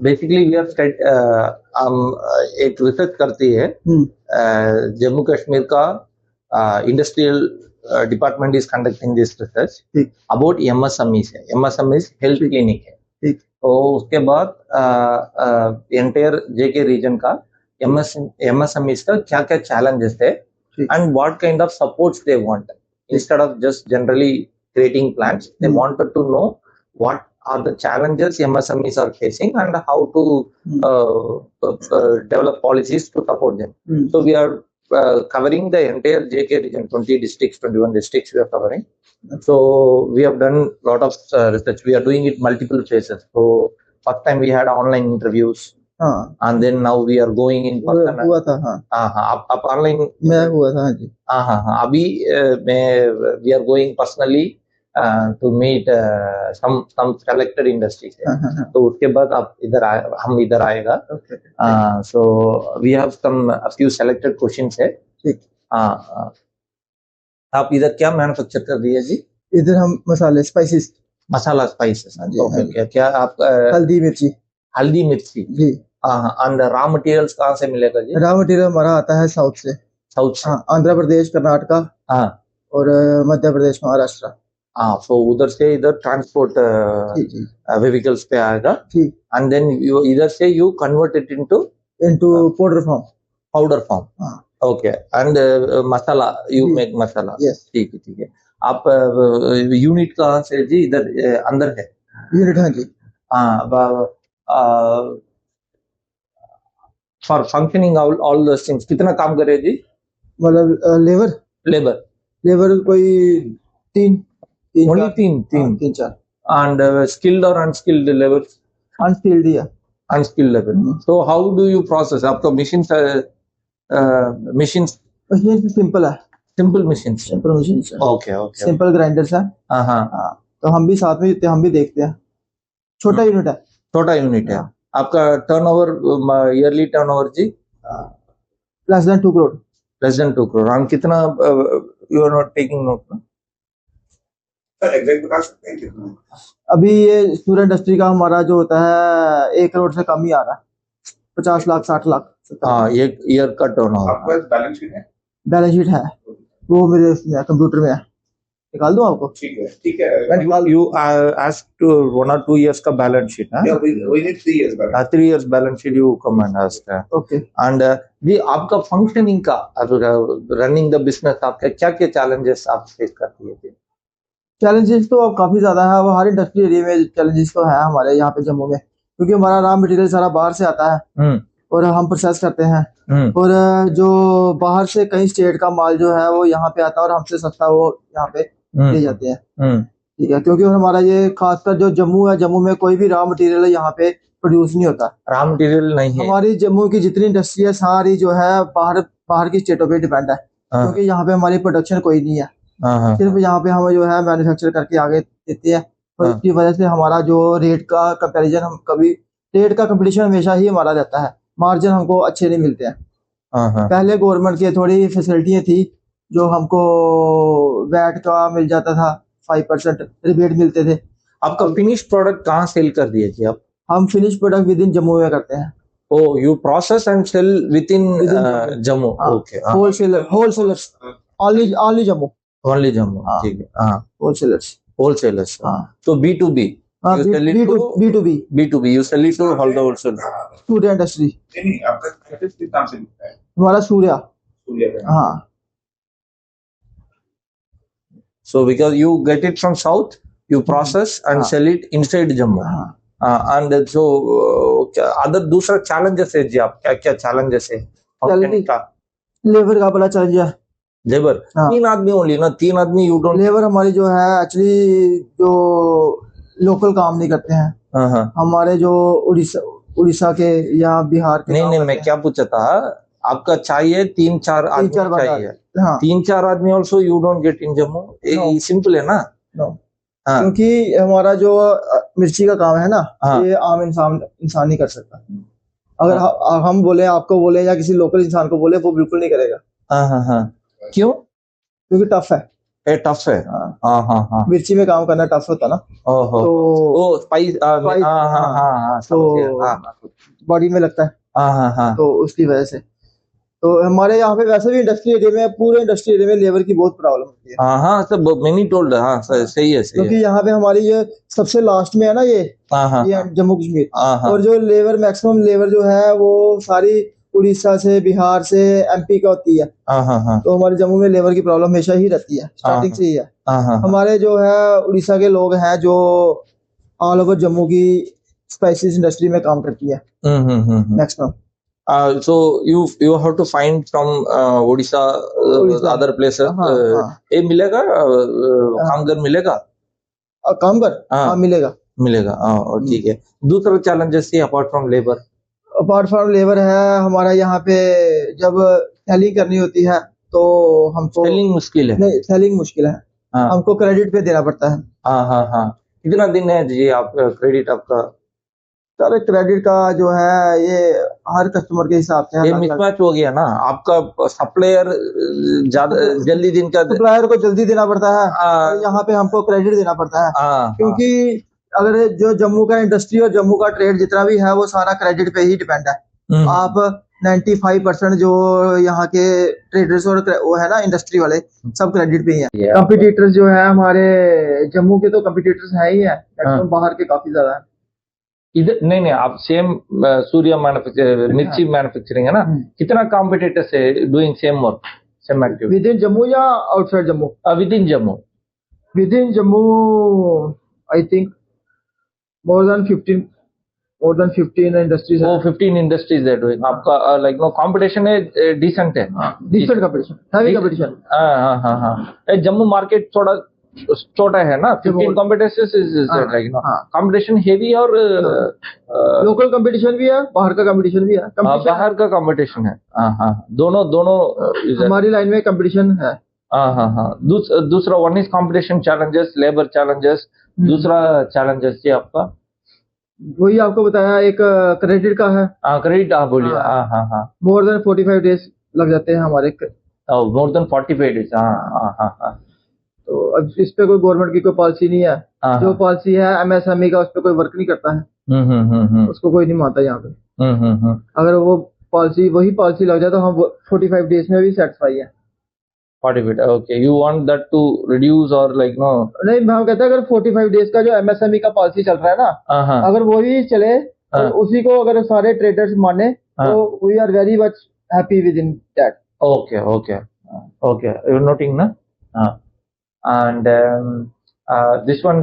Basically we are हम एक research करती है जम्मू कश्मीर का industrial department is conducting this research about MSME है। एमएसएमई हेल्थ क्लिनिक है। तो उसके बाद एंटायर जेके रीजन का एमएसएमई का क्या क्या चैलेंजेस है and what kind of supports they want. Instead of just generally creating plans, they wanted to know what are the challenges MSMEs are facing and how to develop policies to support them. So we are covering the entire JK region, 20 districts, 21 districts we are covering. So we have done a lot of research. We are doing it multiple phases. So first time we had online interviews. And then now we are going in person. हुआ था। आप online मैं हुआ था जी। अभी मैं we are going personally to meet some selected industries है। तो उसके बाद आप हम इधर आएगा। So we have a few selected questions है। आप इधर क्या मैन्युफैक्चर कर रही है जी? इधर हम मसाले स्पाइसेस मसाला स्पाइसेस। क्या आप हल्दी मिर्ची जी। एंड रॉ मटेरियल्स कहाँ से मिलेगा जी? रॉ मटेरियल हमारा आता है साउथ से। आंध्र प्रदेश, कर्नाटका और मध्य प्रदेश, महाराष्ट्र। सो उधर से इधर ट्रांसपोर्ट व्हीकल्स पे आएगा एंड देन यू इधर से you convert it into powder form. Okay and masala you make masala. ठीक है। आप यूनिट कहाँ से जी? इधर अंदर है यूनिट। हाँ जी। For functioning all those things कितना काम करे जी? मतलब लेबर कोई तीन चार। एंड स्किल्ड और अनस्किल्ड लेबर? Unskilled labour. तो हाउ डू यू प्रोसेस? आपका मशीन सिंपल है। Simple machine. Okay. Simple grinders है। तो हम भी साथ में हम भी देखते हैं। छोटा यूनिट है। आपका टर्नओवर ईयरली टर्नओवर जी? Less than 2 crore. हम कितना you are not taking note ना? एग्जैक्ट बता सकते हैं कितना? अभी ये सूर्य इंडस्ट्री का हमारा जो होता है 1 करोड़ से कम ही आ रहा है। 50 लाख 60 लाख। एक ईयर का टर्नओवर। आपके पास बैलेंस शीट है? बैलेंस शीट है, वो मेरे कंप्यूटर में है। निकाल दूं आपको? ठीक है। You asked 1 or 2 years का बैलेंस शीट है? Yeah, we need 3 years balance. 3 years balance sheet you come and ask है। Okay. And जी आपका फंक्शनिंग का रनिंग द बिजनेस आपका क्या क्या चैलेंजेस आप फेस करती है? चैलेंजेस तो अब काफी ज्यादा है। अब हर इंडस्ट्री एरिया में चैलेंजेस तो है हमारे यहाँ पे जम्मू में, क्योंकि हमारा रॉ मटेरियल सारा बाहर से आता है और हम प्रोसेस करते हैं। और जो बाहर से कई स्टेट का माल जो है वो यहाँ पे आता है और हमसे सस्ता वो यहाँ पे ले जाते हैं। ठीक है, क्योंकि हमारा ये खासकर जो जम्मू है, जम्मू में कोई भी रॉ मटेरियल यहाँ पे प्रोड्यूस नहीं होता। रॉ मटेरियल नहीं है। हमारी जम्मू की जितनी इंडस्ट्री है सारी जो है बाहर की स्टेटों पे डिपेंड है, क्योंकि यहाँ पे हमारी प्रोडक्शन कोई नहीं है। सिर्फ यहाँ पे हम जो है मैन्युफैक्चर करके आगे देते हैं। और इसकी वजह से हमारा जो रेट का कंपैरिजन, हम कभी रेट का कंपटीशन हमेशा ही हमारा रहता है। मार्जिन हमको अच्छे नहीं मिलते हैं। पहले गवर्नमेंट की थोड़ी फैसिलिटियां थी, जो हमको वैट का मिल जाता था, 5% रिबेट मिलते थे। आपका फिनिश प्रोडक्ट कहाँ सेल कर दिए थे आप? हम finish product with in Jammu में करते हैं। Oh, you process and sell within Jammu. Okay. Wholesalers. Only Jammu. Only Jammu. ठीक है। Wholesalers. So B2B. You sell it to B2B. You sell it to all the wholesalers. Surya industry. नहीं, आपका process किस नाम से लिखता है? हमारा सूर्या। हाँ। So because you get it from south, you process and sell it inside Jammu. And so other दूसरा चैलेंजेस है जी, आप क्या क्या चैलेंजेस है? लेबर का बड़ा चैलेंज है। लेबर 3 आदमी ओनली ना? 3 आदमी यू डोंट। लेबर हमारी जो है एक्चुअली जो लोकल काम नहीं करते हैं। हमारे जो उड़ीसा के या बिहार के। नहीं, मैं क्या पूछा था, आपका चाहिए 3-4 आदमी चाहिए। 3-4 आदमी also you don't get in Jammu. Simple है ना? क्योंकि हमारा जो मिर्ची का काम है ना, ये आम इंसान नहीं कर सकता। अगर हम बोले, आपको बोले या किसी लोकल इंसान को बोले, वो बिल्कुल नहीं करेगा। क्यों? क्योंकि टफ है। ये टफ है। हाँ हाँ हाँ, मिर्ची में काम करना टफ होता ना। ओहो, तो वो स्पाइस, हाँ हाँ हाँ, तो बॉडी में लगता है। हाँ हाँ हाँ, तो उसकी वजह से तो हमारे यहाँ पे वैसे भी इंडस्ट्री एरिया में, पूरे इंडस्ट्री एरिया में लेबर की बहुत प्रॉब्लम होती है। हाँ हाँ, सब मैंने टोल्ड, हाँ सही है, सही है। क्योंकि यहाँ पे हमारी ये सबसे लास्ट में है ना, ये जम्मू कश्मीर, और जो लेबर मैक्सिमम लेबर जो है वो सारी उड़ीसा से, बिहार से, एमपी का होती है। तो हमारे जम्मू में लेबर की प्रॉब्लम हमेशा ही रहती है, स्टार्टिंग से ही है। हमारे जो है उड़ीसा के लोग हैं जो ऑल ओवर जम्मू की स्पाइसेस इंडस्ट्री में काम करती है maximum. So you have to find from Odisha, other places. ये मिलेगा, कामगार मिलेगा, कामगार हाँ मिलेगा, मिलेगा। ठीक है। दूसरा चैलेंजेस है apart from labour? Apart from labour है हमारा यहाँ पे, जब सेलिंग करनी होती है तो हमको सेलिंग मुश्किल है। नहीं, सेलिंग मुश्किल है। हमको क्रेडिट पे देना पड़ता है। हाँ हाँ हाँ, कितना दिन है जी आप क्रेडिट आपका? सर क्रेडिट का जो है ये हर कस्टमर के हिसाब से, ये मिसमैच हो गया ना आपका। सप्लायर ज्यादा जल्दी दिन का, सप्लायर को जल्दी देना पड़ता है, यहाँ पे हमको क्रेडिट देना पड़ता है। क्योंकि अगर जो जम्मू का इंडस्ट्री और जम्मू का ट्रेड जितना भी है वो सारा क्रेडिट पे ही डिपेंड है। आप 95% जो यहाँ के ट्रेडर्स और वो है ना इंडस्ट्री वाले, सब क्रेडिट पे ही है। कंपटीटर्स जो है हमारे जम्मू के, तो कंपटीटर्स है ही है, बाहर के काफी ज्यादा है। इधर नहीं नहीं, आप सेम सूर्या मैन्युफैक्चर, मिर्ची मैन्युफैक्चरिंग है ना, कितना कॉम्पिटिटर्स है doing same work, same activity within Jammu या outside Jammu? Within Jammu. Within Jammu I think more than 15 industries है। 15 इंडस्ट्रीज है डूइंग। आपका लाइक नो कंपटीशन है, डिसेंट है, डिसेंट कंपटीशन, हैवी कंपटीशन। हाँ हाँ हाँ, जम्मू मार्केट थोड़ा छोटा है ना, 15 competition like no competition heavy, और लोकल कंपटीशन भी है, बाहर का कंपटीशन भी है। बाहर का कंपटीशन है, दोनों हमारी लाइन में कंपटीशन है। हाँ हाँ, दूसरा one is competition challenges, labour challenges, दूसरा चैलेंजेस ये आपका वही आपको बताया, एक क्रेडिट का है। क्रेडिट आप बोलिए। हाँ हाँ, मोर देन 45 डेज लग जाते हैं हमारे। More than 45 days. हाँ हाँ हाँ, तो अब इस पे कोई गवर्नमेंट की कोई पॉलिसी नहीं है। जो पॉलिसी है एमएसएमई का, उस पर कोई वर्क नहीं करता है। उसको कोई नहीं मानता यहाँ पे। अगर वो पॉलिसी, वही पॉलिसी लग जाए तो हम 45 डेज में भी सेटिस्फाई है। 45, okay. You want that to reduce or like no? नहीं, हम कहते हैं अगर 45 डेज का जो एमएसएमई का पॉलिसी चल रहा है ना, अगर वो ही चले, उसी को अगर सारे ट्रेडर्स माने, तो we are very much happy with in that. Okay okay okay, you are noting ना? And this one,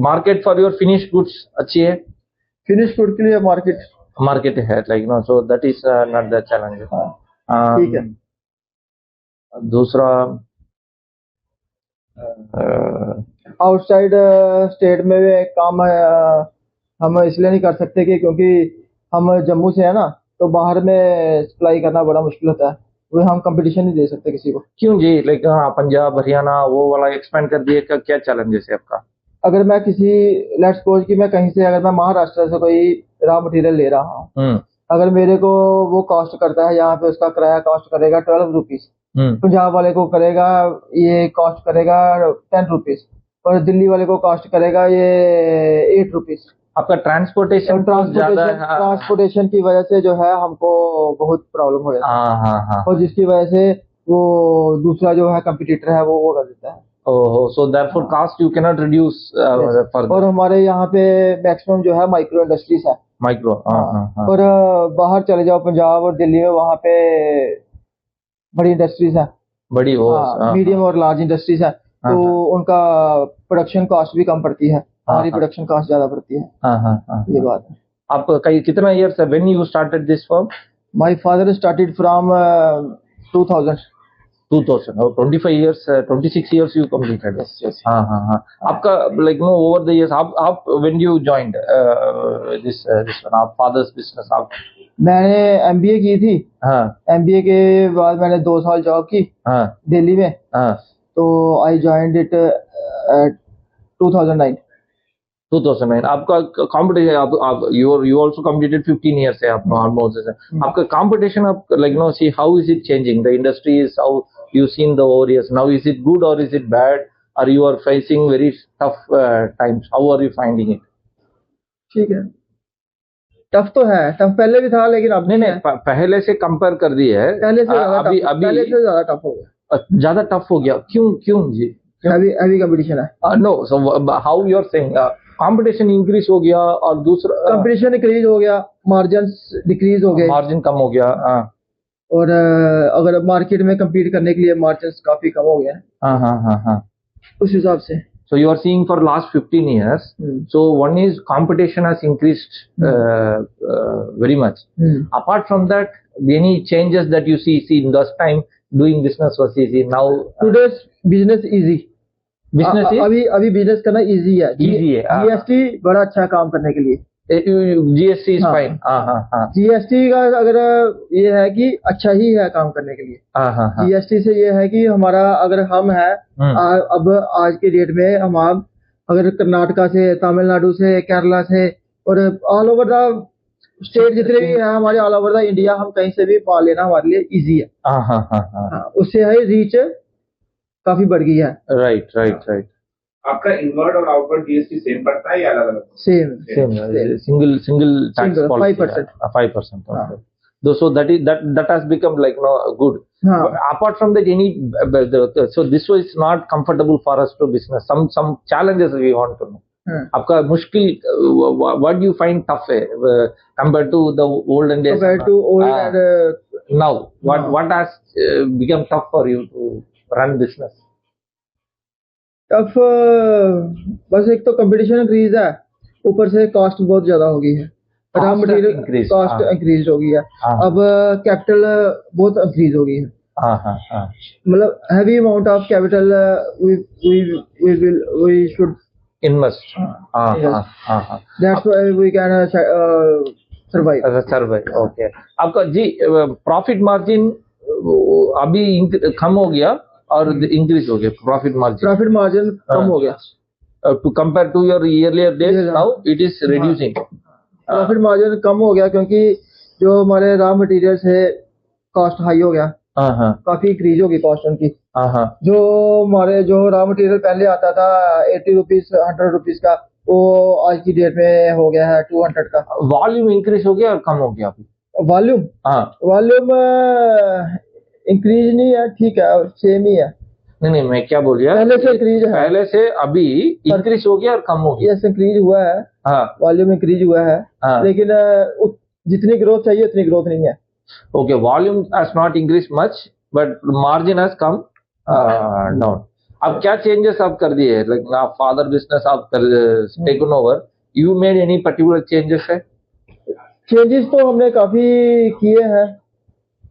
market for your finished goods अच्छी है? Finished goods के लिए market है, like no, so that is not the challenge। ठीक है। दूसरा outside state में भी काम हम इसलिए नहीं कर सकते कि क्योंकि हम जम्मू से है ना, तो बाहर में सप्लाई करना बड़ा मुश्किल होता है, वो हम कंपटीशन नहीं दे सकते किसी को। क्यों जी? लाइक पंजाब हरियाणा वो वाला एक्सपेंड कर दिए, का क्या चैलेंजेस है आपका? अगर मैं किसी, लेट्स सपोज कि मैं कहीं से, अगर मैं महाराष्ट्र से कोई रॉ मटेरियल ले रहा हूँ, अगर मेरे को वो कॉस्ट करता है यहाँ पे, उसका किराया कॉस्ट करेगा 12 रुपीज, पंजाब वाले को करेगा ये कॉस्ट करेगा 10 रुपीज, और दिल्ली वाले को कॉस्ट करेगा ये 8 रुपीज। आपका ट्रांसपोर्टेशन की वजह से जो है हमको बहुत प्रॉब्लम हो जाता है, और जिसकी वजह से वो दूसरा जो है कंपटीटर है वो कर देता है। Oh, so therefore cost you can not reduce further. और हमारे यहाँ पे मैक्सिमम जो है माइक्रो इंडस्ट्रीज है। माइक्रो, और बाहर चले जाओ पंजाब और दिल्ली में, वहाँ पे बड़ी इंडस्ट्रीज है, बड़ी मीडियम और लार्ज इंडस्ट्रीज है, तो उनका प्रोडक्शन कॉस्ट भी कम पड़ती है, हमारी प्रोडक्शन कॉस्ट ज्यादा पड़ती है। ये बात है। आप कितना ईयर्स है? When you started this firm? My father started from 2000 और 25 years, 26 years you completed। yes। हाँ, आपका like no over the years, आप when you joined this one, आप father's business, आप? मैंने MBA की थी। MBA के बाद मैंने 2 साल जॉब की दिल्ली में। तो I joined it at 2009। आपका कंपटीशन, आप you also completed 15 years है आपका ऑलमोस्ट। आपका कंपटीशन, आप like no see how is it changing, the industry is you've seen the over years. Now, is it good or is it bad? Or you are facing very tough times? How are you finding it? ठीक है, tough तो है, tough पहले भी था लेकिन अब नहीं नहीं, पहले से कंपेयर कर दी है, पहले से ज्यादा अभी टफ, अभी पहले से ज्यादा टफ हो गया, ज्यादा टफ हो गया। क्यों क्यों जी? हैवी कंपटीशन है। No, so how you are saying competition increase हो गया और दूसरा कंपटीशन इंक्रीज हो गया, मार्जिन डिक्रीज हो गए, मार्जिन कम हो गया। और अगर मार्केट में कम्पीट करने के लिए मार्जिन काफी कम हो गया। हाँ, उस हिसाब से। So you are seeing for last 15 years. So one is competition has increased very much. Apart from that, any changes that you see in this time doing business was easy. Now today's business easy. Business is अभी business करना easy है। easy है। GST बड़ा अच्छा काम करने के लिए। GST is fine. जीएसटी का अगर ये है कि अच्छा ही है काम करने के लिए। जीएसटी से ये है कि हमारा अगर हम है अब आज के डेट में हम अगर कर्नाटका से, तमिलनाडु से, केरला से और ऑल ओवर द स्टेट जितने भी है हमारे ऑल ओवर द इंडिया, हम कहीं से भी माल लेना हमारे लिए इजी है। उससे है रीच काफी बढ़ गई है। राइट। आपका इनवर्ड और आउटवर्ड जीएसटी सेम पड़ता है या अलग अलग? Same single tax 5%। So that has become like good. Apart from that, so this was not comfortable for us to business. Some challenges we want to know. आपका मुश्किल, what do you find tough compared to the olden days? Compared to old and now, what has become tough for you to run business? Tough बस एक तो competition increase है, ऊपर से cost बहुत ज्यादा हो गई है, रॉ मटेरियल कॉस्ट इंक्रीज हो गई है। अब कैपिटल बहुत इंक्रीज हो गई है। मतलब heavy amount of capital we should invest. That's why we can survive. Okay, आपका जी प्रॉफिट मार्जिन अभी कम हो गया और इंक्रीज हो गया। प्रॉफिट मार्जिन कम हो गया to compare to your earlier days, now it is reducing. Profit margin कम हो गया क्योंकि जो हमारे रॉ मटेरियल्स है कॉस्ट हाई हो गया, काफी इंक्रीज होगी कॉस्ट उनकी। जो रॉ मटेरियल पहले आता था 80 रुपीज 100 रुपीज का, वो आज की डेट में हो गया है 200 का। वॉल्यूम इंक्रीज हो गया और कम हो गया? वॉल्यूम इंक्रीज नहीं है, ठीक है, सेम ही है। नहीं, मैं क्या बोल रहा, पहले से इंक्रीज है, पहले से अभी इंक्रीज हो गया और कम हो गया। यस, इंक्रीज हुआ है, वॉल्यूम इंक्रीज हुआ है, लेकिन जितनी ग्रोथ चाहिए उतनी ग्रोथ नहीं है। Okay, volume has not increase much but margin has come down. अब क्या चेंजेस आप कर दिए? लाइक आप फादर बिजनेस आप taken over, you made any particular changes है? चेंजेस तो हमने काफी किए हैं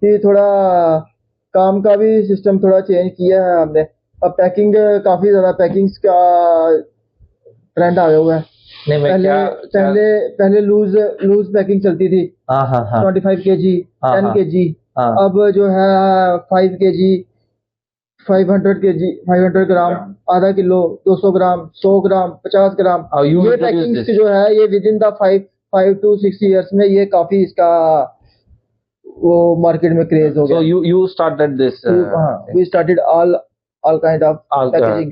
कि थोड़ा काम का भी सिस्टम थोड़ा चेंज किया है हमने। अब पैकिंग काफी ज्यादा पैकिंग्स का ट्रेंड आ गया हुआ है। पहले लूज पैकिंग चलती थी, 25 kg 10 kg, अब जो है 5 kg 500 ग्राम, आधा किलो, 200 ग्राम, 100 ग्राम, 50 ग्राम, ये पैकिंग जो है ये with in the 5 to 6 years में ये काफी इसका वो मार्केट में क्रेज हो गया। So you started this? We started all kind of packaging.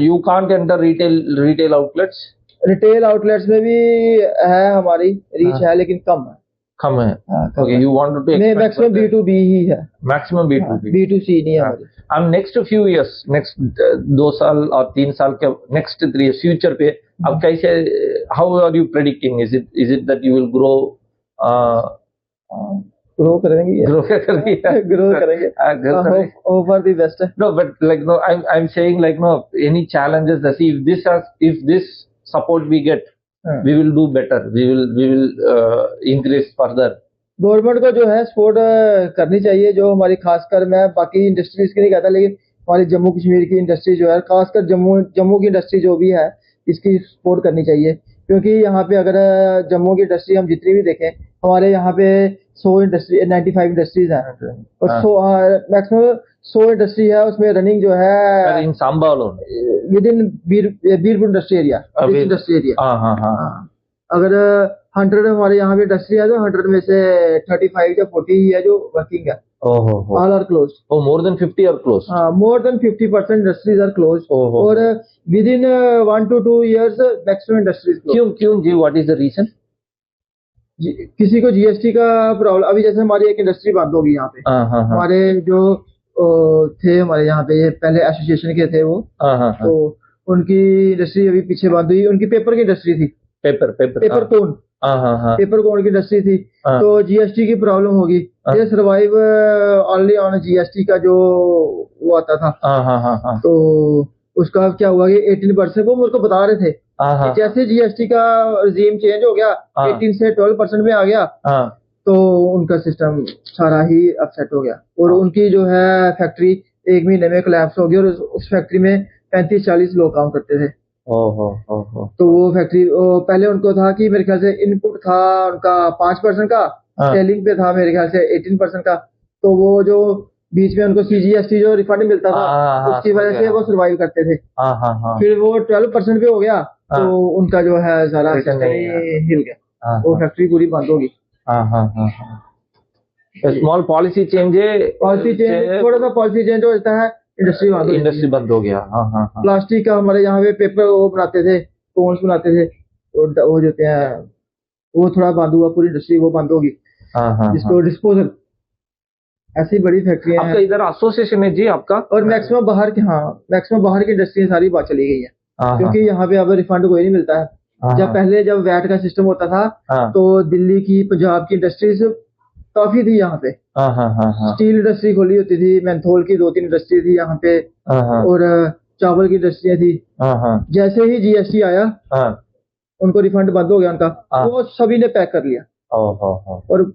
You can't enter retail outlets? Retail outlets में भी है, हमारी रीच है लेकिन कम है। Okay, you want to take maximum B2B ही है, मैक्सिमम B2B, B2C नहीं है हमारी। अब नेक्स्ट फ्यू इयर्स, नेक्स्ट 2 साल और 3 साल के नेक्स्ट 3 years फ्यूचर पे अब कैसे, how are you predicting? Is it that you will grow करेंगे over the best? No, but like no, I'm saying like no, any challenges that if this support we get, we will do better, we will increase further. Government को जो है support करनी चाहिए, जो हमारी खासकर, मैं बाकी इंडस्ट्रीज की नहीं कहता, लेकिन हमारी जम्मू कश्मीर की इंडस्ट्री जो है, खासकर जम्मू की इंडस्ट्री जो भी है, इसकी सपोर्ट करनी चाहिए। क्योंकि यहाँ पे अगर जम्मू की इंडस्ट्री हम जितनी भी देखें, हमारे यहाँ पे 95 इंडस्ट्रीज हैं और मैक्सिमम 100 इंडस्ट्री है, उसमें रनिंग जो है in Samba within Birpur industry area. अगर 100 हमारे यहाँ पे इंडस्ट्री है तो 100 में से 35 या 40 ही है जो वर्किंग है। All are close. More than 50 are close. More than 50% industries are close और within 1 to 2 years maximum industries. क्यों जी, व्हाट इज द रीजन? किसी को जीएसटी का प्रॉब्लम, अभी जैसे हमारी एक इंडस्ट्री बंद होगी यहाँ पे, हमारे जो थे हमारे यहाँ पे ये पहले एसोसिएशन के थे वो, तो उनकी इंडस्ट्री अभी पीछे बंद हुई। उनकी पेपर की इंडस्ट्री थी, पेपर कोन, पेपर कोन की इंडस्ट्री थी। तो जीएसटी की प्रॉब्लम होगी, ये सर्वाइव ओनली ऑन जीएसटी का जो वो आता था। तो उसका क्या हुआ कि 18% वो मेरे को बता रहे थे कि जैसे जीएसटी का रिजीम चेंज हो गया 18 से 12% में आ गया, तो उनका सिस्टम सारा ही अपसेट हो गया और उनकी जो है फैक्ट्री 1 महीने में कोलैप्स हो गई और उस फैक्ट्री में 35-40 लोग काम करते थे। तो वो फैक्ट्री पहले उनको था कि मेरे ख्याल से इनपुट था उनका 5% का, सेलिंग पे था मेरे ख्याल से 18% का। तो वो जो बीच में उनको सीजीएसटी जो रिफंड मिलता था उसकी वजह से वो सर्वाइव करते थे। फिर वो 12% पे हो गया तो उनका जो है सारा हिल गया, वो फैक्ट्री पूरी बंद होगी। स्मॉल पॉलिसी चेंज थोड़ा सा पॉलिसी चेंज हो जाता है, इंडस्ट्री बंद हो गया। प्लास्टिक का हमारे यहाँ पे पेपर वो बनाते थे, कोन्स बनाते थे, वो जो हैं वो थोड़ा बंद हुआ, पूरी इंडस्ट्री वो बंद होगी। जिसको डिस्पोजल, ऐसी बड़ी फैक्ट्रियां हैं। इधर एसोसिएशन है जी आपका? और मैक्सिमम बाहर की, मैक्सिमम बाहर की इंडस्ट्री सारी बात चली गई है, क्योंकि यहाँ पे अब रिफंड कोई नहीं मिलता है। जब वैट का सिस्टम होता था तो दिल्ली की, पंजाब की इंडस्ट्रीज काफी थी यहाँ पे। स्टील इंडस्ट्री खोली होती थी, मेंथोल की 2-3 इंडस्ट्री थी यहाँ पे, और चावल की इंडस्ट्रियां थी। जैसे ही जीएसटी आया उनको रिफंड बंद हो गया उनका, वो सभी ने पैक कर लिया और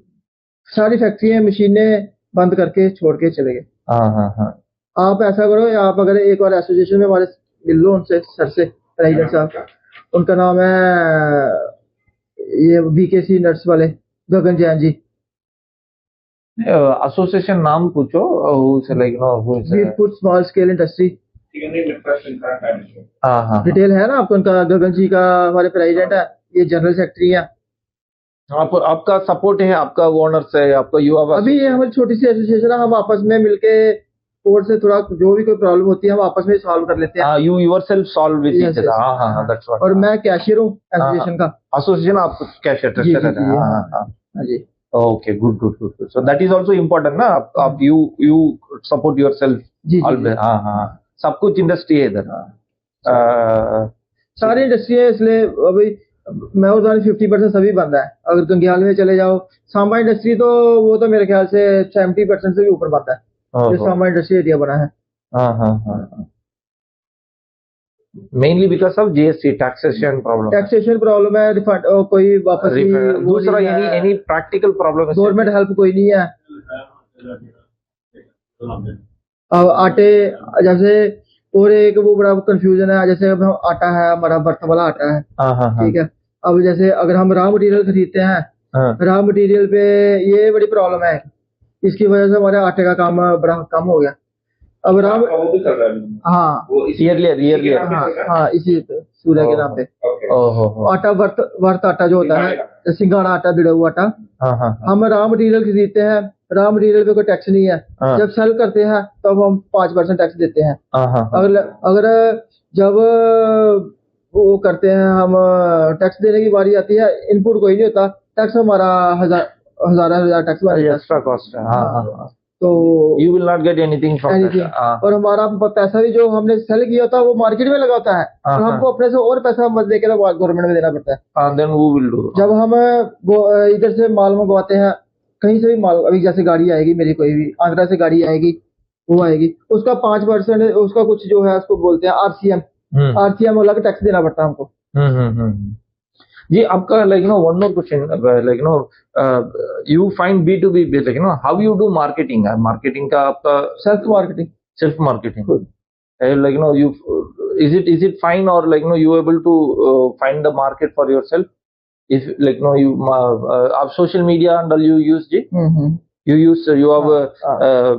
सारी फैक्ट्रियां, मशीनें बंद करके छोड़ के चले गए। आप ऐसा करो, आप अगर एक बार एसोसिएशन में हमारे मिल लो उनसे, सर से, प्रेसिडेंट साहब, उनका नाम है ये बीकेसी नट्स वाले गगन जैन जी। एसोसिएशन नाम पूछो, Veerpur small scale industry. Detail है ना आपको उनका? गगन जी का हमारे प्रेसिडेंट है, ये जनरल सेक्रेटरी है। आपका सपोर्ट है, आपका ओनर्स है, आपका युवा? अभी ये हमारी छोटी सी एसोसिएशन है, हम आपस में मिलके कोर्ट से थोड़ा जो भी कोई प्रॉब्लम होती है हम आपस में सॉल्व कर लेते हैं। You yourself solve with each other. हां, दैट्स व्हाट। और मैं कैशियर हूं एसोसिएशन का। एसोसिएशन आप कैशियर ट्रेजरर है? हां जी। Okay, good. So that is also important ना, आप यू सपोर्ट योरसेल्फ ऑलवेज। हां, सब कुछ इंडस्ट्री है इधर, सारी इंडस्ट्री है, इसलिए अभी मैं उधर 50% सभी बंद है। अगर गंग्याल में चले जाओ, सांबा इंडस्ट्री तो वो तो मेरे ख्याल से 70% से भी ऊपर बंद है, जो सांबा इंडस्ट्री एरिया बना है। Mainly because of GST taxation problem है, रिफंड कोई वापस दूसरा एनी प्रैक्टिकल प्रॉब्लम है, गवर्नमेंट हेल्प कोई नहीं है। अब आटे जैसे, और एक वो बड़ा कंफ्यूजन है, जैसे अब आटा है हमारा बर्थ वाला आटा है, ठीक है। अब जैसे अगर हम रॉ मटेरियल खरीदते हैं, रॉ मटेरियल पे ये बड़ी प्रॉब्लम है, इसकी वजह से हमारे आटे का काम बड़ा कम हो गया। अब इसी सूर्य के नाम पे आटा वर्थ आटा जो होता है, सिंगाड़ा आटा, बिड़ा हुआ आटा, हम रॉ मटेरियल खरीदते हैं, रॉ मटेरियल पे कोई टैक्स नहीं है। जब सेल करते हैं तब हम 5% टैक्स देते हैं। अगर जब वो करते हैं, हम टैक्स देने की बारी आती है, इनपुट कोई नहीं होता, टैक्स हमारा हजार टैक्स एक्स्ट्रा कॉस्ट है। तो you will not get anything from that. और हमारा पैसा भी जो हमने सेल किया होता है वो मार्केट में लगा होता है, और हमको अपने से और पैसा मत देके तो गवर्नमेंट में देना पड़ता है। देन वो विल डू। जब हम इधर से माल मंगवाते हैं, कहीं से भी माल, अभी जैसे गाड़ी आएगी मेरी, कोई भी आंध्रा से गाड़ी आएगी, वो आएगी, उसका 5% उसका कुछ जो है उसको बोलते हैं आरसीएम अलग टैक्स देना पड़ता है हमको। जी, आपका one more question, you find B2B, how you do marketing? Marketing का आपका self marketing. Good. Is it fine, or you able to find the market for yourself? If you social media and you use जी? You have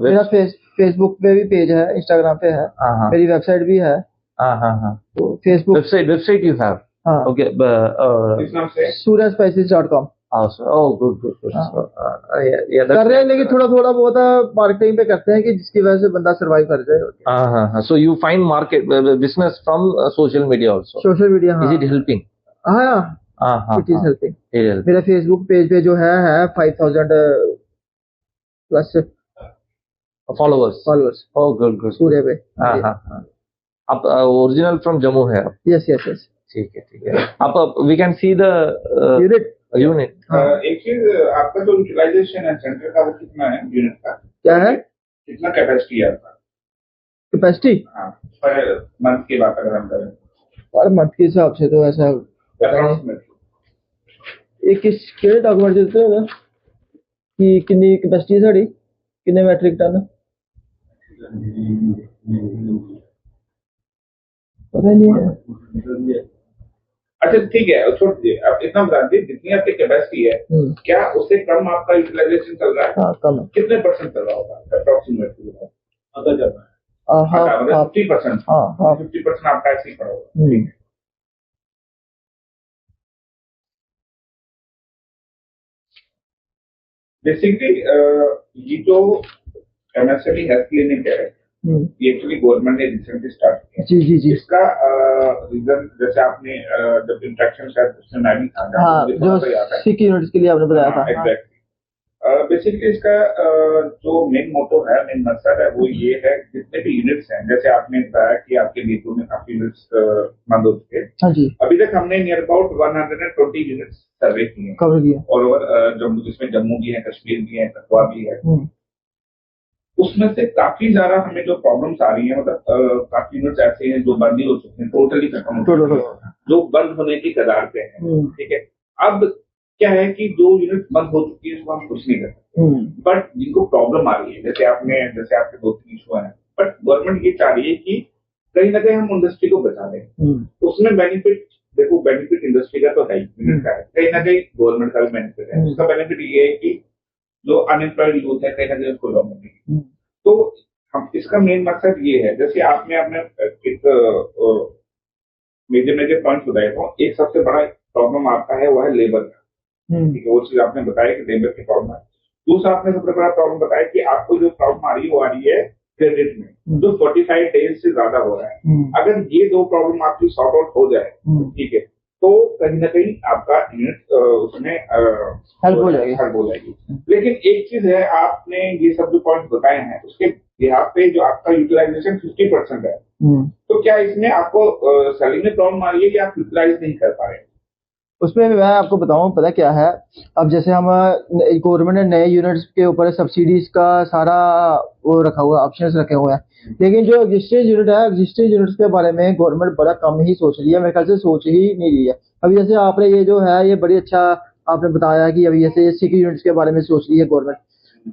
मेरा Facebook पे भी page है, Instagram पे है, मेरी वेबसाइट भी है। Facebook website you have? Okay, suryaspices.com। Good good. कर रहे हैं, लेकिन थोड़ा थोड़ा बहुत मार्केटिंग पे करते हैं कि जिसकी वजह से बंदा सर्वाइव कर जाए। So you find market business from social media also? Social media, is it helping? हाँ, इट इज हेल्पिंग। मेरा फेसबुक पेज पे जो है 5000 प्लस फॉलोअर्स। Oh good good. पूरे पे। आप ओरिजिनल फ्रॉम जम्मू है आप? Yes yes yes. ठीक है। आप we can see the unit. एक चीज, आपका जो यूटिलाइजेशन है सेंटर का वो कितना है यूनिट का? क्या है? कितना कैपेसिटी है आपका? कैपेसिटी? हाँ, पर मंथ की बात अगर हम करें, पर मंथ के हिसाब से तो ऐसा एक किस डॉक्यूमेंट देते हो ना कि कितनी कैपेसिटी है साड़ी, कितने मैट्रिक टन? पता नहीं है। अच्छा ठीक है, छोड़ दीजिए, आप इतना बता दीजिए जितनी आपकी कैपेसिटी है, क्या उससे कम आपका यूटिलाइजेशन चल रहा है? हाँ, कम है। कितने परसेंट चल रहा होगा अप्रोक्सीमेटली? अगर चल रहा है 50%, 50% आपका ऐसे ही पड़ा होगा। बेसिकली ये जो एमएसएमई हेल्थ क्लिनिक है, ये एक्चुअली गवर्नमेंट ने रिसेंटली स्टार्ट किया। जी। इसका रीजन, जैसे आपने जब इंट्रैक्शन शायद उसमें मैं भी था, जो सिक यूनिट्स के लिए आपने बताया था। एग्जैक्टली। बेसिकली इसका जो मेन मोटो है, मेन मकसद है, वो ये है जितने भी यूनिट्स हैं, जैसे आपने बताया कि आपके नीतू में काफी यूनिट्स बंद हो चुके हैं। हाँ जी। अभी तक हमने नियर अबाउट 120 यूनिट्स सर्वे किए हैं, कवर किया ऑल ओवर जम्मू, जिसमें जम्मू भी है, कश्मीर भी है, कठुआ भी है। उसमें से काफी ज्यादा हमें जो प्रॉब्लम्स आ रही है, मतलब काफी यूनिट्स ऐसे हैं जो बंद ही हो चुके हैं, टोटली खत्म हो चुके हैं, जो बंद होने की कगार पे हैं। ठीक है, अब क्या है कि जो यूनिट बंद हो चुकी है उसको हम कुछ नहीं कर सकते, बट जिनको प्रॉब्लम आ रही है, जैसे आपके 2-3 इशू है, बट गवर्नमेंट ये चाह रही है कि कहीं ना कहीं हम इंडस्ट्री को बचा दें। उसमें बेनिफिट, देखो बेनिफिट इंडस्ट्री का तो है ही, यूनिट का है, कहीं ना कहीं गवर्नमेंट का भी बेनिफिट है। उसका बेनिफिट ये है कि जो अनएम्प्लॉयड यूथ है कहीं ना कहीं उसको जॉब मिलेगी। तो हम इसका मेन मकसद ये है, जैसे आपने एक मेजर पॉइंट बताया था, एक सबसे बड़ा प्रॉब्लम आपका है वो है लेबर का। ठीक है, वो चीज आपने बताया कि लेबर की प्रॉब्लम है। दूसरा आपने सबसे बड़ा प्रॉब्लम बताया कि आपको जो प्रॉब्लम आ रही है वो आ रही है क्रेडिट में, जो 45 डेज से ज्यादा हो रहा है। अगर ये दो प्रॉब्लम आपकी सॉर्ट आउट हो जाए, ठीक है, तो कहीं ना कहीं आपका यूनिट उसमें हेल्प हो जाएगी। लेकिन एक चीज है, आपने ये सब जो पॉइंट बताए हैं उसके यहाँ पे जो आपका यूटिलाइजेशन 50% है, तो क्या इसमें आपको सेलिंग में प्रॉब्लम आ रही है कि आप यूटिलाइज नहीं कर पा रहे हैं? उसमें मैं आपको बताऊं, पता क्या है, अब जैसे हम गवर्नमेंट ने नए यूनिट्स के ऊपर सब्सिडीज का सारा वो रखा हुआ, ऑप्शंस रखे हुए हैं, लेकिन जो एग्जिस्टिंग यूनिट है, एग्जिस्टिंग यूनिट्स के बारे में गवर्नमेंट बड़ा कम ही सोच रही है, मेरे ख्याल से सोच ही नहीं रही है। अभी जैसे आपने ये जो है ये बड़ी अच्छा आपने बताया कि अभी जैसे सिक यूनिट्स के बारे में सोच रही है गवर्नमेंट।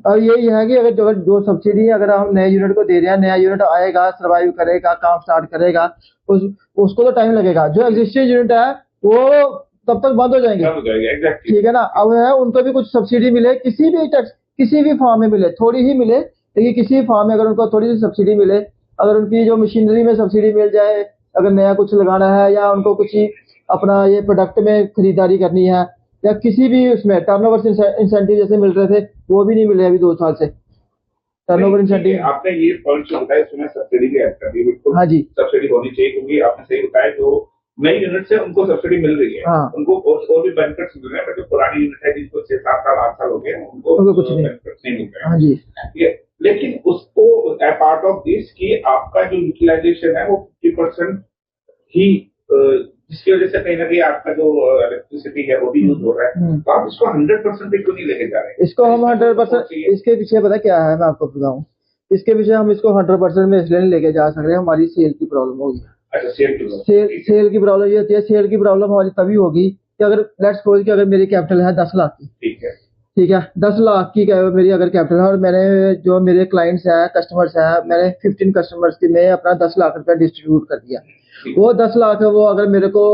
अब यही है कि अगर जो सब्सिडी अगर हम नए यूनिट को दे रहे हैं, नया यूनिट आएगा, सर्वाइव करेगा, काम स्टार्ट करेगा, उसको तो टाइम लगेगा। जो एग्जिस्टिंग यूनिट है वो तब तक बंद हो जाएंगे। ठीक है ना, अब है उनको भी कुछ सब्सिडी मिले, किसी भी टैक्स, किसी भी फॉर्म में मिले, थोड़ी ही मिले, लेकिन किसी भी फॉर्म में अगर उनको थोड़ी सी सब्सिडी मिले, अगर उनकी जो मशीनरी में सब्सिडी मिल जाए, अगर नया कुछ लगाना है या उनको कुछ अपना ये प्रोडक्ट में खरीदारी करनी है, या किसी भी उसमें टर्नओवर इंसेंटिव जैसे मिल रहे थे वो भी नहीं मिले अभी 2 साल से टर्नओवर इंसेंटिव। आपने ये पॉइंट जो बताया इसमें सब्सिडी भी ऐड कर दी, बिल्कुल हाँ जी, सब्सिडी होनी चाहिए, क्योंकि आपने सही बताया जो नई यूनिट से उनको सब्सिडी मिल रही है। हाँ। उनको और भी बेनिफिट्स मिल रहे हैं, बट जो पुरानी यूनिट है जिनको 6-7 साल 8 साल हो गए उनको कुछ बेनिफिट्स नहीं मिल रहे हैं। हाँ जी, ठीक है, लेकिन उसको पार्ट ऑफ दिस की आपका जो यूटिलाइजेशन है वो 50% ही, जिसकी वजह से कहीं ना कहीं आपका जो इलेक्ट्रिसिटी है वो भी यूज हो रहा है, तो आप इसको 100% पे क्यों नहीं लेके जा रहे? इसको हम 100%, इसके पीछे पता क्या है, मैं आपको बताऊं, इसके पीछे हम इसको 100% में इसलिए नहीं लेके जा सक रहे, हमारी सेल की प्रॉब्लम होगी। अच्छा, सेल की प्रॉब्लम ये होती है, सेल की प्रॉब्लम हमारी तभी होगी कि अगर लेट्स सपोज कि अगर मेरी कैपिटल है 10 लाख की, ठीक है 10 लाख की मेरी अगर कैपिटल है, और मैंने जो मेरे क्लाइंट्स हैं, कस्टमर्स हैं, मैंने 15 कस्टमर्स की मैं अपना 10 लाख रुपया डिस्ट्रीब्यूट कर दिया, वो 10 लाख है, वो अगर मेरे को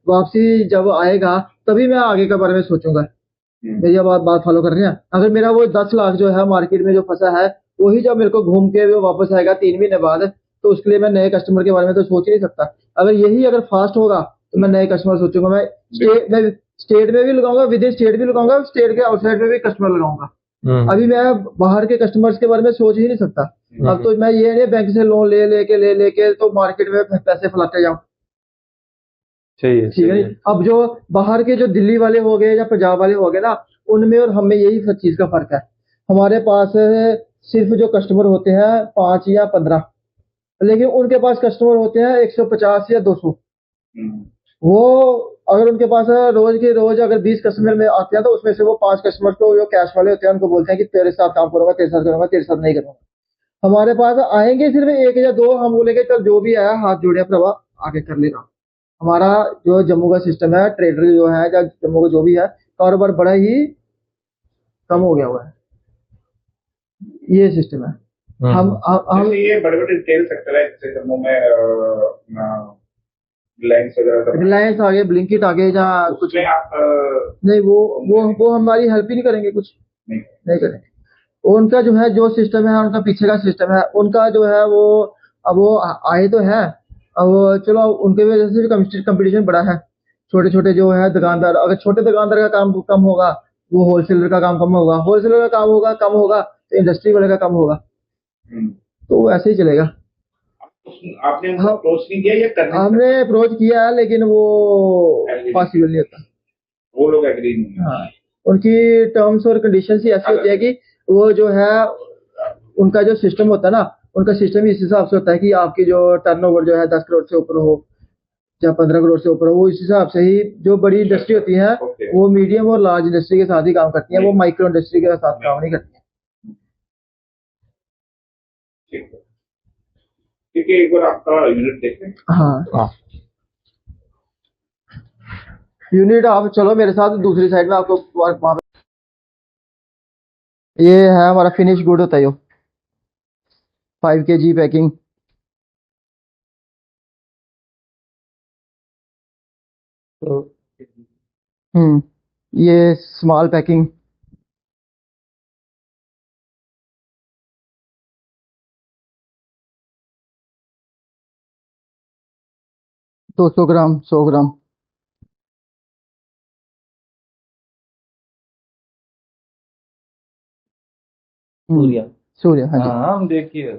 वापसी जब आएगा तभी मैं आगे के बारे में सोचूंगा। मेरी बात फॉलो कर रहे हैं? अगर मेरा वो 10 लाख जो है मार्केट में जो फंसा है, वही जब मेरे को घूम के वो वापस आएगा 3 महीने बाद, तो उसके लिए मैं नए कस्टमर के बारे में तो सोच ही नहीं सकता। अगर यही अगर फास्ट होगा तो मैं नए कस्टमर सोचूंगा, मैं स्टेट में भी लगाऊंगा, विद इन स्टेट भी लगाऊंगा, स्टेट के आउटसाइड में भी कस्टमर लगाऊंगा। अभी मैं बाहर के कस्टमर्स के बारे में सोच ही नहीं सकता। अब तो मैं ये नहीं बैंक से लोन ले लेके तो मार्केट में पैसे फैलाते जाऊं। सही है, ठीक है। अब जो बाहर के जो दिल्ली वाले हो गए या पंजाब वाले हो गए ना, उनमें और हमें यही सब चीज का फर्क है। हमारे पास सिर्फ जो कस्टमर होते हैं 5 या 15, लेकिन उनके पास कस्टमर होते हैं 150 या 200। वो अगर उनके पास रोज के रोज अगर 20 कस्टमर में आते हैं तो उसमें से वो 5 कस्टमर को जो कैश वाले होते हैं उनको बोलते हैं कि तेरे साथ काम करूंगा, तेरे साथ करूंगा, तेरे साथ नहीं करूंगा। हमारे पास आएंगे सिर्फ 1 या 2, हम बोलेंगे चल जो भी आया हाथ जोड़े प्रभा आगे कर लेगा। हमारा जो जम्मू का सिस्टम है, ट्रेडर जो है या जम्मू का जो भी है, कारोबार बड़ा ही कम हो गया हुआ है। ये सिस्टम है। हम ये बड़े बड़े रिटेल सेक्टर है जैसे जम्मू में रिलायंस आ गए, ब्लिंकिट आ गए, जहाँ कुछ आप नहीं, वो हमारी हेल्प ही नहीं करेंगे, कुछ नहीं करेंगे। उनका जो है जो सिस्टम है, उनका पीछे का सिस्टम है, उनका जो है वो अब वो आए तो है। अब चलो उनके वजह से भी कंपटीशन बड़ा है। छोटे छोटे जो है दुकानदार, अगर छोटे दुकानदार का काम कम होगा, वो होलसेलर का काम कम होगा, होलसेलर का काम कम होगा तो इंडस्ट्री वाले का कम होगा। तो ऐसे ही चलेगा। आपने अप्रोच नहीं किया या करने? हमने अप्रोच किया है लेकिन वो पॉसिबल नहीं होता। वो लोग एग्री नहीं। हाँ, उनकी टर्म्स और कंडीशंस ही ऐसी होती है कि वो जो है उनका जो सिस्टम होता है ना, उनका सिस्टम ही इस हिसाब से होता है कि आपकी जो टर्नओवर जो है 10 करोड़ से ऊपर हो या 15 करोड़ से ऊपर हो, वो इस हिसाब से ही। जो बड़ी इंडस्ट्री होती है वो मीडियम और लार्ज इंडस्ट्री के साथ ही काम करती है, वो माइक्रो इंडस्ट्री के साथ काम नहीं करती है। ठीक है, एक बार आपका यूनिट देखें। हाँ, यूनिट आप चलो मेरे साथ दूसरी साइड में, आपको वहाँ पे ये है हमारा फिनिश गुड होता है, यो 5 kg पैकिंग। ये स्मॉल पैकिंग। दो 200 ग्राम, 100 ग्राम। सूर्य, हाँ जी। हम देखिए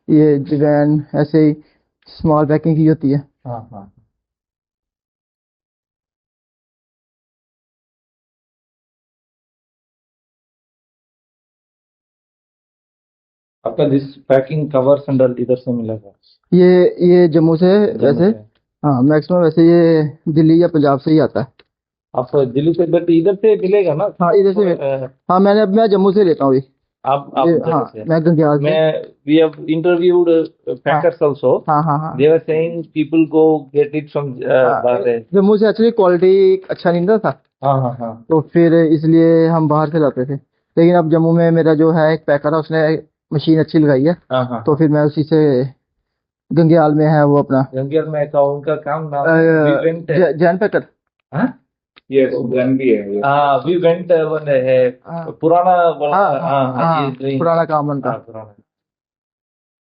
ये डिजाइन ऐसे ही स्मॉल पैकिंग की होती है। हाँ। आपका दिस पैकिंग कवर्स अंडर इधर से मिलेगा? ये जम्मू से वैसे, हाँ मैक्सिमम वैसे ये दिल्ली या पंजाब से ही आता है। आप दिल्ली से, बट इधर से मिलेगा ना? हाँ इधर से। हाँ मैं जम्मू से लेता हूँ अभी। आप हाँ मैं गंग्याल से। we have interviewed packers also. हाँ। They were saying people go get it from Bahrain. Jammu से एक्चुअली क्वालिटी अच्छा नहीं था। हाँ। तो फिर इसलिए हम बाहर से लाते थे, लेकिन अब जम्मू में मेरा जो है एक पैकर है, उसने मशीन अच्छी लगाई है। तो फिर मैं उसी से, गंग्याल में है वो अपना, गंग्याल में का उनका काम नाम जैन पैकर। यस, गन भी है। वी वेंट वन है पुराना। पुराना काम उनका।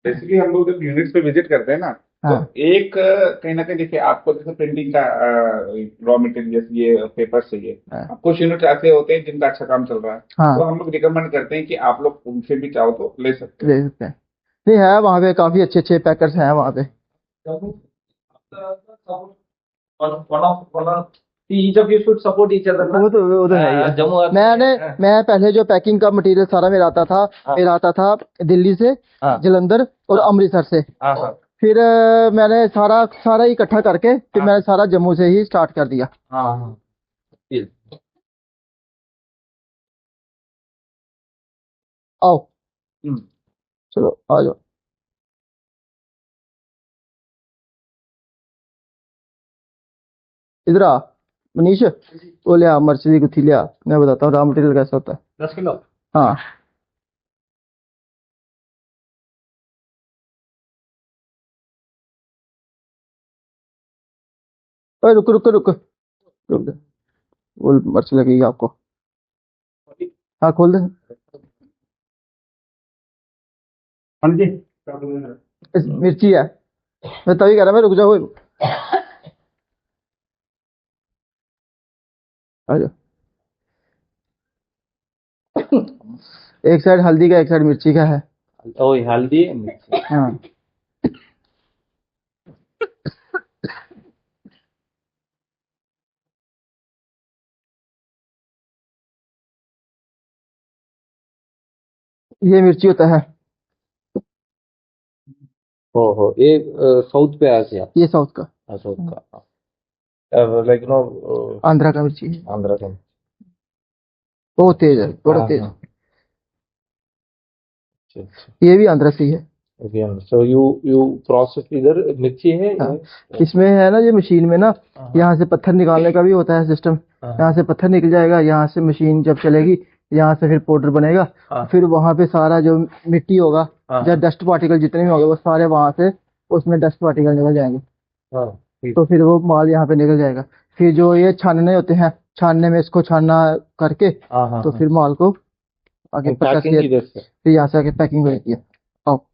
बेसिकली हम लोग जब यूनिट्स पे विजिट करते हैं ना, तो एक कहीं ना कहीं देखिए, आपको जैसे प्रिंटिंग का रॉ मटेरियल ये पेपर चाहिए, कुछ यूनिट ऐसे होते हैं जिनका अच्छा काम चल रहा है। तो हम लोग रिकमेंड करते हैं कि आप लोग उनसे भी चाहो तो ले सकते हैं। नहीं है वहाँ पे काफी अच्छे पैकर्स हैं वहाँ पे। Each of you should support each other ना? वो तो है ही है। जम्मू मैं पहले जो पैकिंग का मटेरियल सारा मेरा आता था दिल्ली से, जलंधर और अमृतसर से। फिर मैंने सारा इकट्ठा करके फिर मैंने सारा जम्मू से ही स्टार्ट कर दिया। आओ चलो आ जाओ। इधर आ मनीष, वो लिया मिर्च की गुत्थी लिया, मैं बताता हूँ रॉ मटेरियल कैसा होता है। 10 किलो। हाँ रुक, वो मिर्च लगेगी आपको। हाँ खोल दे। मिर्ची है, मैं तभी कह रहा मैं रुक जाओ। आ जाओ। एक साइड हल्दी का, एक साइड मिर्ची का है। ओ ये हल्दी है, मिर्ची। हाँ ये मिर्ची होता है, हो ये साउथ पे आ गया। ये साउथ का, साउथ का लाइक नो आंध्रा का मिर्ची है, आंध्रा का। बहुत तेज है, बड़ा हाँ, तेज। हाँ। अच्छा अच्छा। ये भी आंध्रा से ही है। ओके सो यू प्रोसेस इधर मिर्ची है। हाँ, इसमें है ना, ये मशीन में ना, हाँ। यहाँ से पत्थर निकालने का भी होता है सिस्टम। हाँ। यहाँ से पत्थर निकल जाएगा, यहाँ से मशीन जब चलेगी, यहाँ से फिर पाउडर बनेगा, हाँ। फिर वहां पे सारा जो मिट्टी होगा, हाँ। या डस्ट पार्टिकल जितने भी होंगे, वो सारे वहां से उसमें डस्ट पार्टिकल निकल जाएंगे। हाँ, ठीक। तो फिर वो माल यहाँ पे निकल जाएगा। फिर जो ये छानने होते हैं, छानने में इसको छानना करके, हाँ, हाँ, तो हाँ। फिर माल को आगे पैकिंग इधर से। फिर यहाँ से आगे पैकिंग होती है। आओ।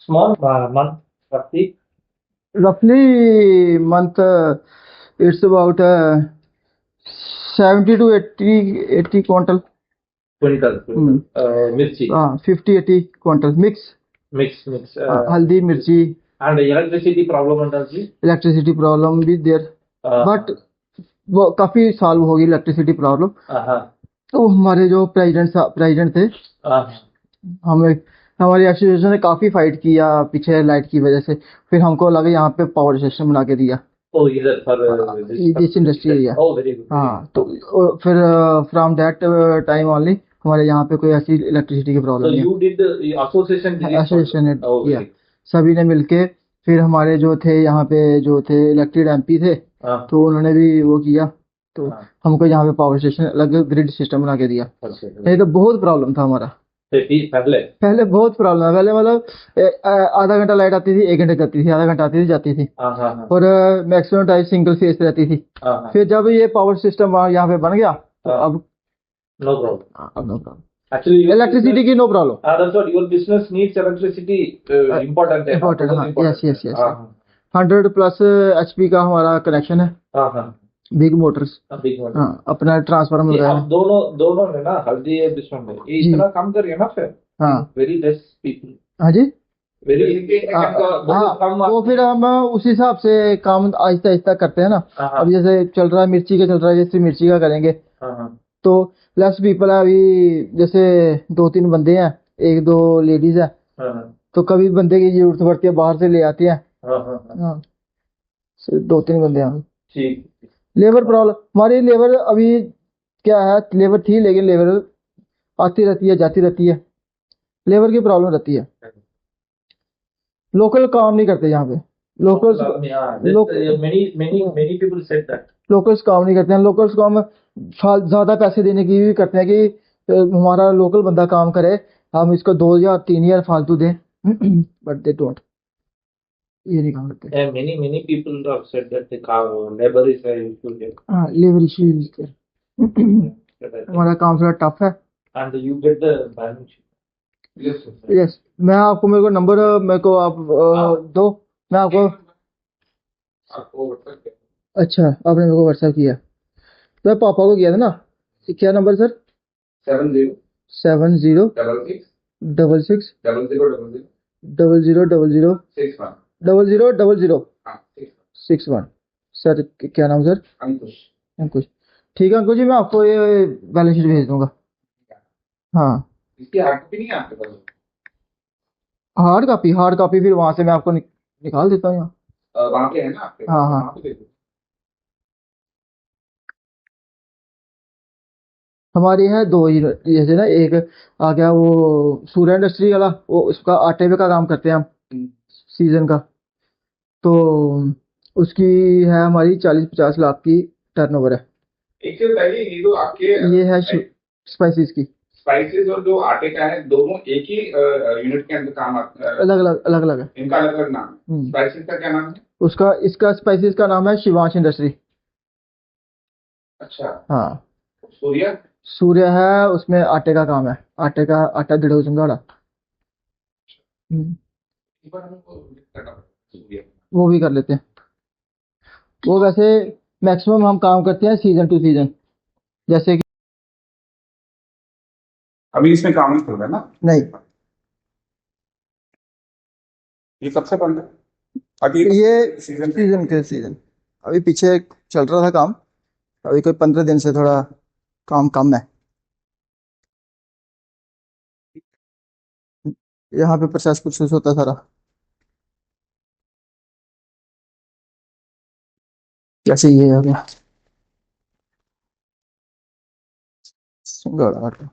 Small month roughly. Roughly month, it's about 70 to 80 quintal. Quintal. Mirchi. 50-80 quintal mix. Mix. Haldi, mirchi. And electricity problem under the Electricity problem भी there, but वो काफी साल होगी इलेक्ट्रिसिटी प्रॉब्लम। तो हमारे जो प्रेसिडेंट थे, हमें हमारी एसोसिएशन ने काफी फाइट किया पीछे लाइट की वजह से, फिर हमको लगा यहाँ पे पावर स्टेशन बना के दिया। इधर फॉर दिस इंडस्ट्री एरिया। हाँ, तो फिर फ्रॉम दैट टाइम ओनली हमारे यहाँ पे कोई ऐसी इलेक्ट्रिसिटी की प्रॉब्लम नहीं है। एसोसिएशन ने किया, सभी ने मिलके, फिर हमारे जो थे यहाँ पे जो थे इलेक्टेड एमपी थे, तो उन्होंने भी वो किया, तो हमको यहाँ पे पावर स्टेशन अलग ग्रिड सिस्टम बना के दिया। नहीं तो बहुत प्रॉब्लम था हमारा पहले बहुत प्रॉब्लम है। पहले मतलब आधा घंटा लाइट आती थी, 1 घंटे जाती थी, आधा घंटा आती थी, जाती थी, और मैक्सिमम टाइम सिंगल फेस रहती थी। फिर जब ये पावर सिस्टम यहाँ पे बन गया, तो अब नो प्रॉब्लम। अब नो प्रॉब्लम, Actually, इलेक्ट्रिसिटी की no problem. That's what your business needs electricity. Important है। इम्पोर्टेंट, हाँ, यस यस यस। हाँ 100+ HP का हमारा कनेक्शन है, हाँ। Big motors. Big motor. हाँ, अपना ट्रांसफार्मर ये वगैरह। अब दोनों में ना, हल्दी है बिस्वन में, ये जी। इतना काम कर रही है ना फिर। हाँ वेरी लेस पीपल। हाँ जी। वेरी हाँ, कम। वो फिर हम उस हिसाब से काम आहिस्ता आहिस्ता करते हैं ना। अब जैसे चल रहा है मिर्ची का, चल रहा है, जैसे मिर्ची का करेंगे तो लेस पीपल है। अभी जैसे 2-3 बंदे हैं, 1-2 लेडीज है, तो कभी बंदे की जरूरत पड़ती है, बाहर से ले आती है। हाँ, 2-3 बंदे हैं। ठीक। लेबर प्रॉब्लम, हमारी लेबर अभी क्या है, लेबर थी लेकिन लेबर आती रहती है, जाती रहती है, लेबर की प्रॉब्लम रहती है। लोकल काम नहीं करते यहाँ पे, लोकल्स लोकल्स काम नहीं करते हैं। लोकल्स काम ज्यादा पैसे देने की भी करते हैं कि हमारा लोकल बंदा काम करे, हम इसको 2 या 3 फालतू दें, बट दे डोंट, ये नहीं काम करते। Many people have said that the labor is a issue. हाँ, लेबर इशू हमारा काम थोड़ा टफ है। And you get the balance sheet. Yes, मैं आपको, मेरे को नंबर, मेरे को आप दो, मैं आपको। अच्छा, आपने मेरे को व्हाट्सएप किया, तो मैं पापा को किया था ना। क्या नंबर सर? 70 66 0000 61। सर क्या नाम सर? अंकुश। ठीक है अंकुश जी, मैं आपको ये बैलेंस शीट भेज दूंगा। हाँ, इसकी हार्ड कॉपी नहीं है आपके पास? हार्ड कॉपी फिर वहां से मैं आपको निकाल देता हूँ यहाँ। वहाँ पे है ना आपके? हाँ हाँ। वहाँ पे दे दो। हमारी है 2 यूनिट, जैसे ना एक आ गया वो सूर्या इंडस्ट्री वाला, वो उसका आटे पे का काम करते हैं हम, सीजन का। तो उसकी है हमारी 40-50 लाख की टर्नओवर है। एक से बताइए, ये तो आपके ये है स्पाइसेस की। स्पाइसेस और जो आटे का है दोनों एक ही यूनिट के अंदर काम आता है? अलग अलग है इनका अलग अलग नाम है। स्पाइसेस का क्या नाम है? उसका, इसका स्पाइसेस का नाम है शिवांश इंडस्ट्री। अच्छा। हाँ। सूर्या? सूर्य है, उसमें आटे का काम है, आटे का आटा दृढ़ संघाड़ा। एक बार हमें वो सूर्या वो भी कर लेते हैं। वो वैसे मैक्सिमम हम काम करते हैं सीजन टू सीजन, जैसे कि अभी इसमें काम नहीं चल रहा है ना? नहीं, ये कब से बंद है? अभी ये सीजन सीजन के सीजन, अभी पीछे चल रहा था काम, अभी कोई 15 दिन से थोड़ा काम कम है। यहाँ पे प्रोसेस प्रोसेस होता है सारा, जैसे ये हो गया सिंगल आटा।